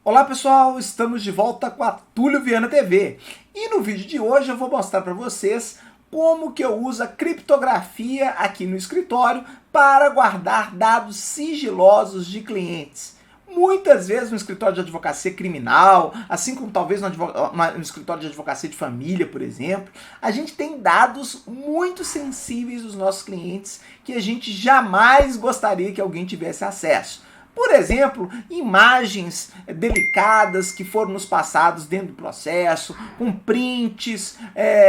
Olá pessoal, estamos de volta com a Túlio Viana TV e no vídeo de hoje eu vou mostrar para vocês como que eu uso a criptografia aqui no escritório para guardar dados sigilosos de clientes. Muitas vezes no escritório de advocacia criminal, assim como talvez no escritório de advocacia de família, por exemplo, a gente tem dados muito sensíveis dos nossos clientes que a gente jamais gostaria que alguém tivesse acesso. Por exemplo, imagens delicadas que foram nos passados dentro do processo, com prints,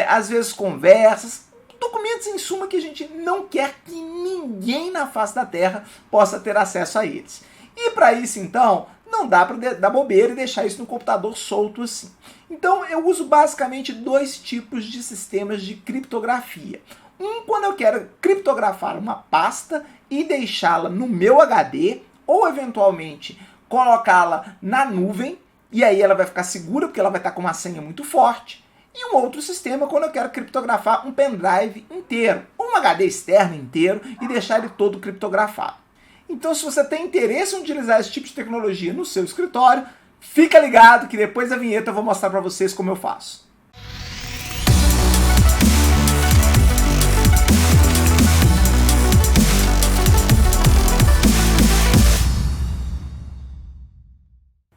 às vezes conversas, documentos em suma que a gente não quer que ninguém na face da Terra possa ter acesso a eles. E para isso, então, não dá para dar bobeira e deixar isso no computador solto assim. Então, eu uso basicamente dois tipos de sistemas de criptografia. Quando eu quero criptografar uma pasta e deixá-la no meu HD, ou eventualmente colocá-la na nuvem, e aí ela vai ficar segura porque ela vai estar com uma senha muito forte. E um outro sistema quando eu quero criptografar um pendrive inteiro, ou um HD externo inteiro, e deixar ele todo criptografado. Então, se você tem interesse em utilizar esse tipo de tecnologia no seu escritório, fica ligado que depois da vinheta eu vou mostrar para vocês como eu faço.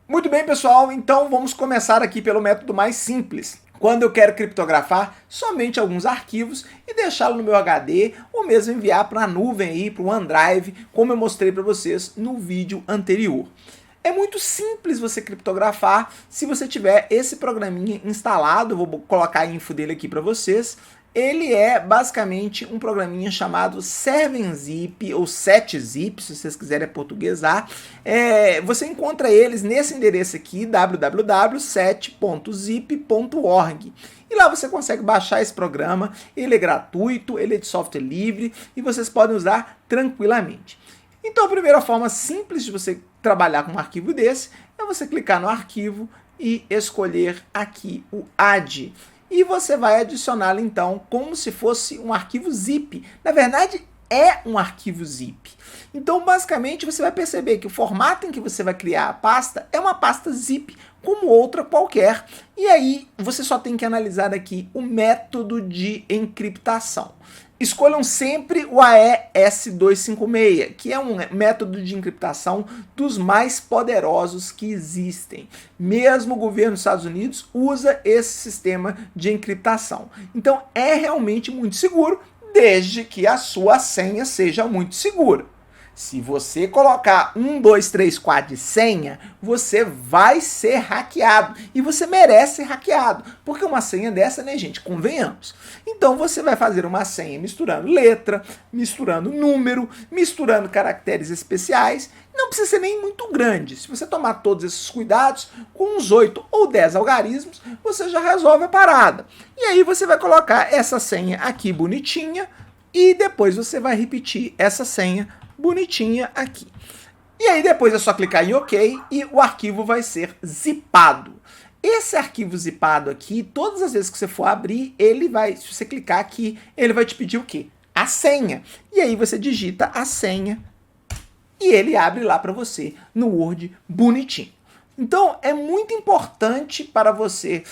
Muito bem, pessoal, então vamos começar aqui pelo método mais simples. Quando eu quero criptografar somente alguns arquivos e deixá-lo no meu HD ou mesmo enviar para a nuvem aí, para o OneDrive, como eu mostrei para vocês no vídeo anterior. É muito simples você criptografar se você tiver esse programinha instalado. Eu vou colocar a info dele aqui para vocês. Ele é basicamente um programinha chamado 7zip ou 7zip, se vocês quiserem portuguesar. Você encontra eles nesse endereço aqui, www.7.zip.org. E lá você consegue baixar esse programa, ele é gratuito, ele é de software livre e vocês podem usar tranquilamente. Então a primeira forma simples de você trabalhar com um arquivo desse é você clicar no arquivo e escolher aqui o AD. E você vai adicioná-lo então como se fosse um arquivo zip. Na verdade, é um arquivo zip. Então, basicamente, você vai perceber que o formato em que você vai criar a pasta é uma pasta zip, como outra qualquer. E aí, você só tem que analisar aqui o método de encriptação. Escolham sempre o AES-256, que é um método de encriptação dos mais poderosos que existem. Mesmo o governo dos Estados Unidos usa esse sistema de encriptação. Então é realmente muito seguro, desde que a sua senha seja muito segura. Se você colocar 1, 2, 3, 4 de senha, você vai ser hackeado. E você merece ser hackeado. Porque uma senha dessa, né, gente, convenhamos. Então você vai fazer uma senha misturando letra, misturando número, misturando caracteres especiais. Não precisa ser nem muito grande. Se você tomar todos esses cuidados, com uns 8 ou 10 algarismos, você já resolve a parada. E aí você vai colocar essa senha aqui bonitinha e depois você vai repetir essa senha bonitinha aqui. E aí depois é só clicar em OK e o arquivo vai ser zipado. Esse arquivo zipado aqui, todas as vezes que você for abrir, ele vai, se você clicar aqui, ele vai te pedir o quê? A senha. E aí você digita a senha e ele abre lá para você no Word bonitinho. Então é muito importante para você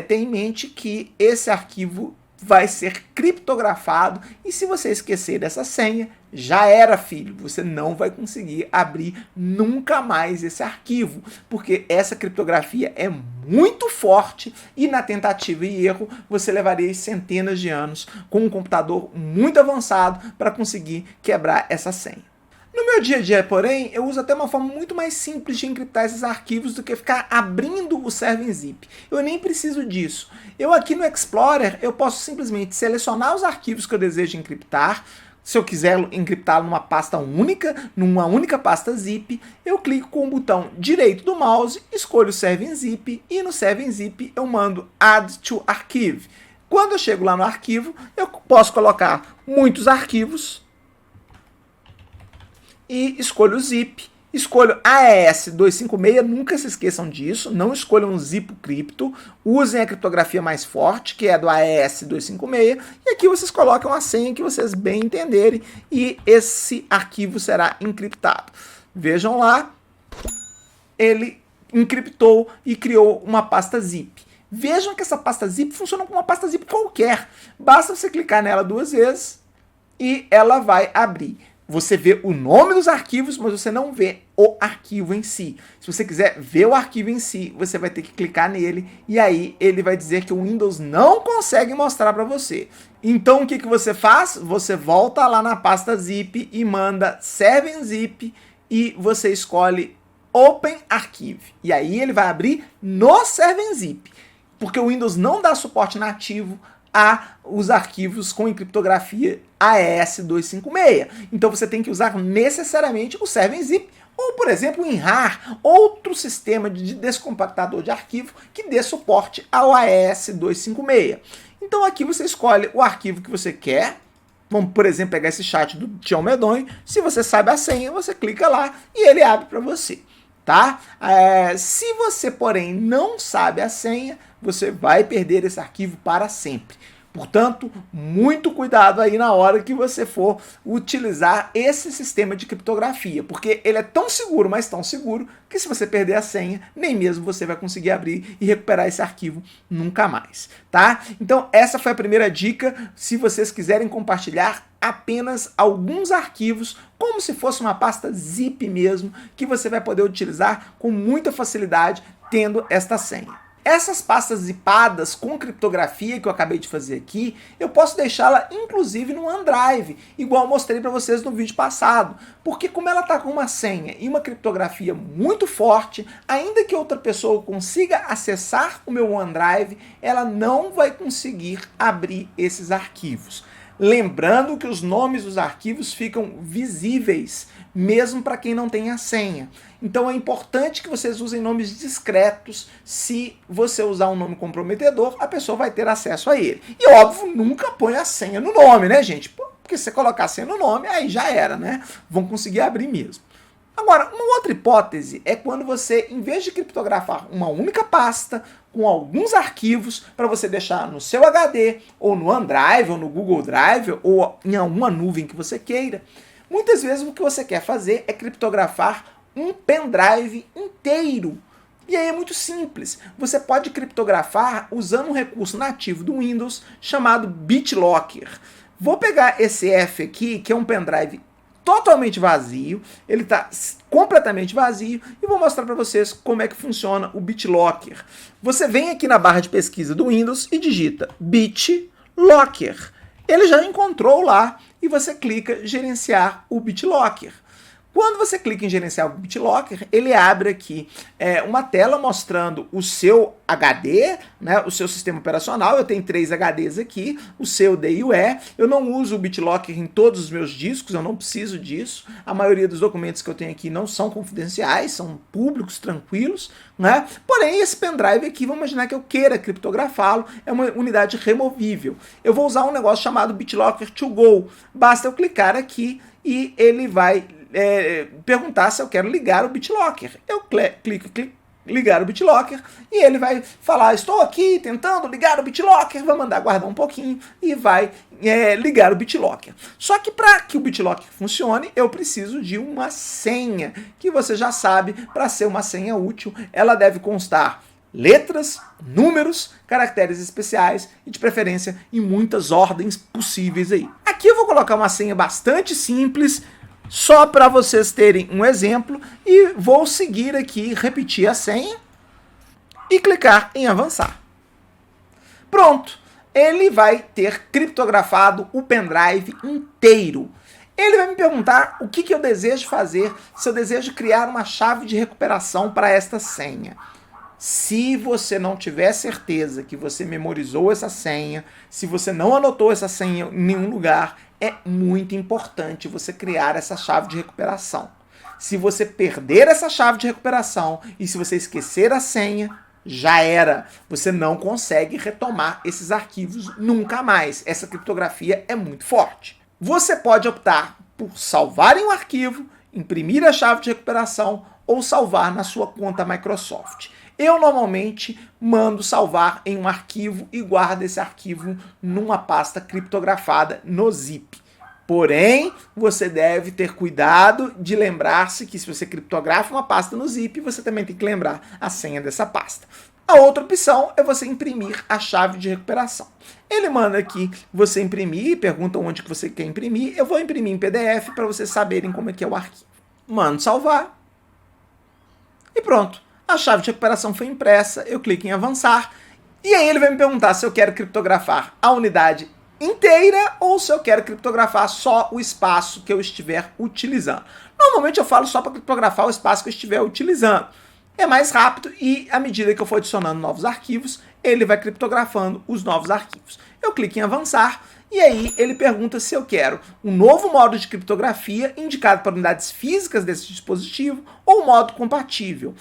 ter em mente que esse arquivo vai ser criptografado e se você esquecer dessa senha, já era, filho. Você não vai conseguir abrir nunca mais esse arquivo, porque essa criptografia é muito forte e na tentativa e erro você levaria centenas de anos com um computador muito avançado para conseguir quebrar essa senha. No meu dia a dia, porém, eu uso até uma forma muito mais simples de encriptar esses arquivos do que ficar abrindo o 7zip. Eu nem preciso disso. Eu aqui no Explorer, eu posso simplesmente selecionar os arquivos que eu desejo encriptar. Se eu quiser encriptá-lo numa pasta única, numa única pasta zip, eu clico com o botão direito do mouse, escolho o 7zip e no 7zip eu mando Add to Archive. Quando eu chego lá no arquivo, eu posso colocar muitos arquivos e escolho o zip, escolho AES-256, nunca se esqueçam disso, não escolham um zip cripto, usem a criptografia mais forte, que é do AES-256, e aqui vocês colocam a senha que vocês bem entenderem, e esse arquivo será encriptado. Vejam lá, ele encriptou e criou uma pasta zip. Vejam que essa pasta zip funciona como uma pasta zip qualquer. Basta você clicar nela 2 vezes e ela vai abrir. Você vê o nome dos arquivos, mas você não vê o arquivo em si. Se você quiser ver o arquivo em si, você vai ter que clicar nele e aí ele vai dizer que o Windows não consegue mostrar para você. Então o que você faz? Você volta lá na pasta zip e manda 7zip e você escolhe Open Archive. E aí ele vai abrir no 7zip, porque o Windows não dá suporte nativo a os arquivos com encriptografia AES-256. Então você tem que usar necessariamente o 7zip ou, por exemplo, o WinRAR, outro sistema de descompactador de arquivo que dê suporte ao AES-256. Então aqui você escolhe o arquivo que você quer. Vamos, por exemplo, pegar esse chat do Tião Medonho. Se você sabe a senha, você clica lá e ele abre para você. Tá? Se você, porém, não sabe a senha, você vai perder esse arquivo para sempre. Portanto, muito cuidado aí na hora que você for utilizar esse sistema de criptografia, porque ele é tão seguro, mas tão seguro, que se você perder a senha, nem mesmo você vai conseguir abrir e recuperar esse arquivo nunca mais, tá? Então, essa foi a primeira dica. Se vocês quiserem compartilhar apenas alguns arquivos, como se fosse uma pasta zip mesmo, que você vai poder utilizar com muita facilidade tendo esta senha. Essas pastas zipadas com criptografia que eu acabei de fazer aqui, eu posso deixá-la inclusive no OneDrive, igual eu mostrei para vocês no vídeo passado, porque como ela está com uma senha e uma criptografia muito forte, ainda que outra pessoa consiga acessar o meu OneDrive, ela não vai conseguir abrir esses arquivos. Lembrando que os nomes dos arquivos ficam visíveis, mesmo para quem não tem a senha. Então é importante que vocês usem nomes discretos. Se você usar um nome comprometedor, a pessoa vai ter acesso a ele. E óbvio, nunca põe a senha no nome, né, gente? Porque se você colocar a senha no nome, aí já era, né? Vão conseguir abrir mesmo. Agora, uma outra hipótese é quando você, em vez de criptografar uma única pasta com alguns arquivos para você deixar no seu HD, ou no OneDrive, ou no Google Drive, ou em alguma nuvem que você queira, muitas vezes o que você quer fazer é criptografar um pendrive inteiro. E aí é muito simples. Você pode criptografar usando um recurso nativo do Windows chamado BitLocker. Vou pegar esse F aqui, que é um pendrive totalmente vazio, ele está completamente vazio, e vou mostrar para vocês como é que funciona o BitLocker. Você vem aqui na barra de pesquisa do Windows e digita BitLocker. Ele já encontrou lá e você clica gerenciar o BitLocker. Quando você clica em gerenciar o BitLocker, ele abre aqui uma tela mostrando o seu HD, né, o seu sistema operacional. Eu tenho 3 HDs aqui, o C, o D e o E. Eu não uso o BitLocker em todos os meus discos, eu não preciso disso. A maioria dos documentos que eu tenho aqui não são confidenciais, são públicos, tranquilos, né? Porém, esse pendrive aqui, vamos imaginar que eu queira criptografá-lo, é uma unidade removível. Eu vou usar um negócio chamado BitLocker to Go. Basta eu clicar aqui e ele vai perguntar se eu quero ligar o BitLocker. Eu clico ligar o BitLocker e ele vai falar, estou aqui tentando ligar o BitLocker, vai mandar guardar um pouquinho e vai ligar o BitLocker. Só que para que o BitLocker funcione, eu preciso de uma senha, que você já sabe, para ser uma senha útil, ela deve constar letras, números, caracteres especiais e de preferência em muitas ordens possíveis aí. Aqui eu vou colocar uma senha bastante simples, só para vocês terem um exemplo, e vou seguir aqui, repetir a senha e clicar em avançar. Pronto, ele vai ter criptografado o pendrive inteiro. Ele vai me perguntar o que eu desejo fazer, se eu desejo criar uma chave de recuperação para esta senha. Se você não tiver certeza que você memorizou essa senha, se você não anotou essa senha em nenhum lugar, é muito importante você criar essa chave de recuperação. Se você perder essa chave de recuperação e se você esquecer a senha, já era. Você não consegue retomar esses arquivos nunca mais. Essa criptografia é muito forte. Você pode optar por salvar em um arquivo, imprimir a chave de recuperação ou salvar na sua conta Microsoft. Eu normalmente mando salvar em um arquivo e guardo esse arquivo numa pasta criptografada no zip. Porém, você deve ter cuidado de lembrar-se que se você criptografa uma pasta no zip, você também tem que lembrar a senha dessa pasta. A outra opção é você imprimir a chave de recuperação. Ele manda aqui você imprimir, pergunta onde que você quer imprimir. Eu vou imprimir em PDF para vocês saberem como é que é o arquivo. Mando salvar. E pronto. A chave de recuperação foi impressa. Eu clico em avançar. E aí ele vai me perguntar se eu quero criptografar a unidade inteira ou se eu quero criptografar só o espaço que eu estiver utilizando. Normalmente eu falo só para criptografar o espaço que eu estiver utilizando. É mais rápido e, à medida que eu for adicionando novos arquivos, ele vai criptografando os novos arquivos. Eu clico em avançar e aí ele pergunta se eu quero um novo modo de criptografia indicado para unidades físicas desse dispositivo ou um modo compatível,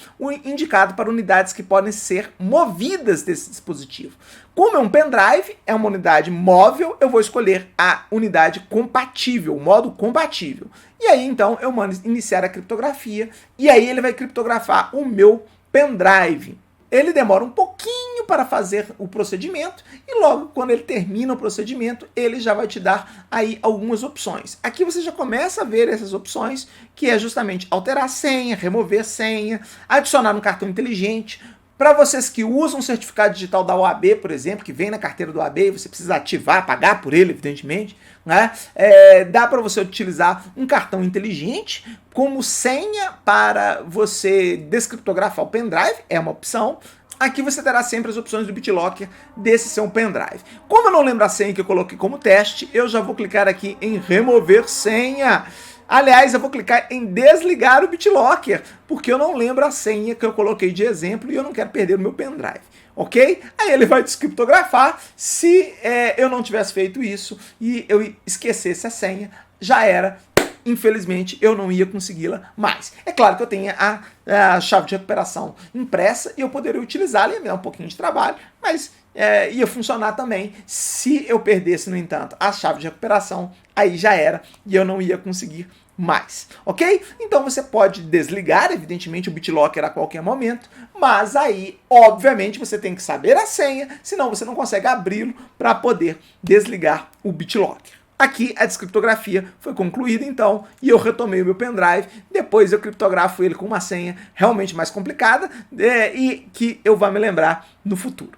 indicado para unidades que podem ser movidas desse dispositivo. Como é um pendrive, é uma unidade móvel, eu vou escolher a unidade compatível, o modo compatível. E aí então eu mando iniciar a criptografia e aí ele vai criptografar o meu pendrive. Ele demora um pouquinho para fazer o procedimento e logo quando ele termina o procedimento, ele já vai te dar aí algumas opções. Aqui você já começa a ver essas opções, que é justamente alterar a senha, remover a senha, adicionar um cartão inteligente. Para vocês que usam o certificado digital da OAB, por exemplo, que vem na carteira do OAB e você precisa ativar, pagar por ele, evidentemente, né? Dá para você utilizar um cartão inteligente como senha para você descriptografar o pendrive, é uma opção. Aqui você terá sempre as opções do BitLocker desse seu pendrive. Como eu não lembro a senha que eu coloquei como teste, eu já vou clicar aqui em remover senha. Aliás, eu vou clicar em desligar o BitLocker, porque eu não lembro a senha que eu coloquei de exemplo e eu não quero perder o meu pendrive, ok? Aí ele vai descriptografar. Se eu não tivesse feito isso e eu esquecesse a senha, já era. Infelizmente, eu não ia consegui-la mais. É claro que eu tenho a chave de recuperação impressa e eu poderia utilizá-la, ia me dar um pouquinho de trabalho, mas ia funcionar também. Se eu perdesse, no entanto, a chave de recuperação, aí já era e eu não ia conseguir mais, ok? Então você pode desligar, evidentemente, o BitLocker a qualquer momento, mas aí, obviamente, você tem que saber a senha, senão você não consegue abri-lo para poder desligar o BitLocker. Aqui a descriptografia foi concluída então e eu retomei o meu pendrive, depois eu criptografo ele com uma senha realmente mais complicada e que eu vou me lembrar no futuro.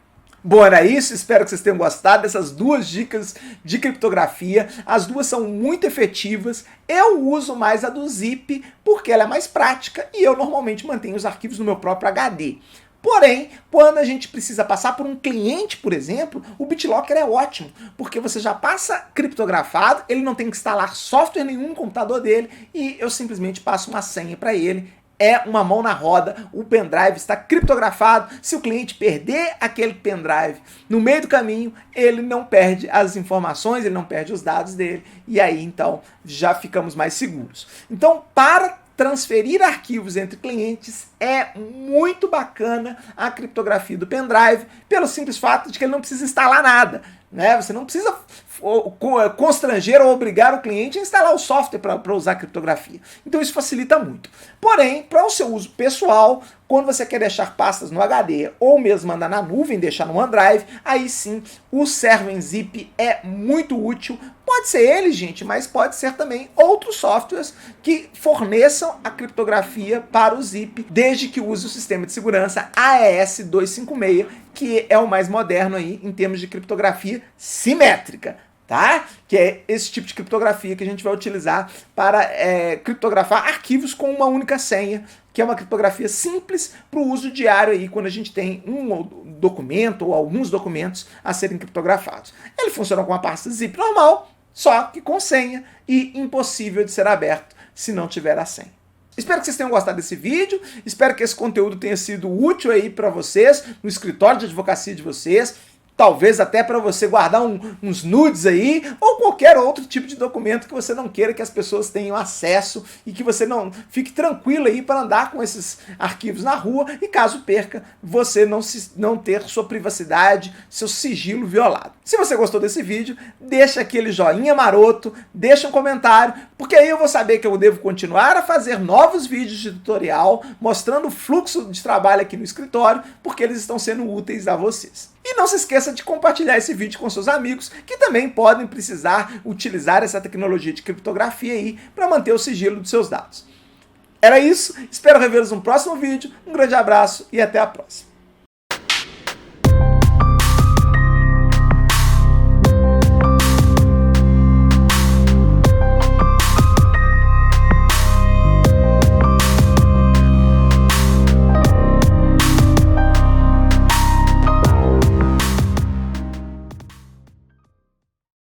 Bom, era isso, espero que vocês tenham gostado dessas duas dicas de criptografia, as duas são muito efetivas, eu uso mais a do Zip porque ela é mais prática e eu normalmente mantenho os arquivos no meu próprio HD. Porém, quando a gente precisa passar por um cliente, por exemplo, o BitLocker é ótimo, porque você já passa criptografado, ele não tem que instalar software nenhum no computador dele e eu simplesmente passo uma senha para ele. É uma mão na roda, o pendrive está criptografado. Se o cliente perder aquele pendrive no meio do caminho, ele não perde as informações, ele não perde os dados dele e aí então já ficamos mais seguros. Então, para transferir arquivos entre clientes é muito bacana a criptografia do pendrive, pelo simples fato de que ele não precisa instalar nada, né? Você não precisa constranger ou obrigar o cliente a instalar o software para usar a criptografia. Então isso facilita muito. Porém, para o seu uso pessoal, quando você quer deixar pastas no HD ou mesmo mandar na nuvem, deixar no OneDrive, aí sim o Servo em Zip é muito útil. Pode ser ele, gente, mas pode ser também outros softwares que forneçam a criptografia para o Zip, desde que use o sistema de segurança AES 256, que é o mais moderno aí em termos de criptografia simétrica. Tá? Que é esse tipo de criptografia que a gente vai utilizar para criptografar arquivos com uma única senha, que é uma criptografia simples para o uso diário aí, quando a gente tem um documento ou alguns documentos a serem criptografados. Ele funciona com uma pasta zip normal, só que com senha e impossível de ser aberto se não tiver a senha. Espero que vocês tenham gostado desse vídeo, espero que esse conteúdo tenha sido útil aí para vocês, no escritório de advocacia de vocês, talvez até para você guardar uns nudes aí, ou qualquer outro tipo de documento que você não queira que as pessoas tenham acesso e que você não fique tranquilo aí para andar com esses arquivos na rua e caso perca, você não ter sua privacidade, seu sigilo violado. Se você gostou desse vídeo, deixa aquele joinha maroto, deixa um comentário, porque aí eu vou saber que eu devo continuar a fazer novos vídeos de tutorial, mostrando o fluxo de trabalho aqui no escritório, porque eles estão sendo úteis a vocês. E não se esqueça de compartilhar esse vídeo com seus amigos, que também podem precisar utilizar essa tecnologia de criptografia aí para manter o sigilo dos seus dados. Era isso, espero revê-los no próximo vídeo, um grande abraço e até a próxima.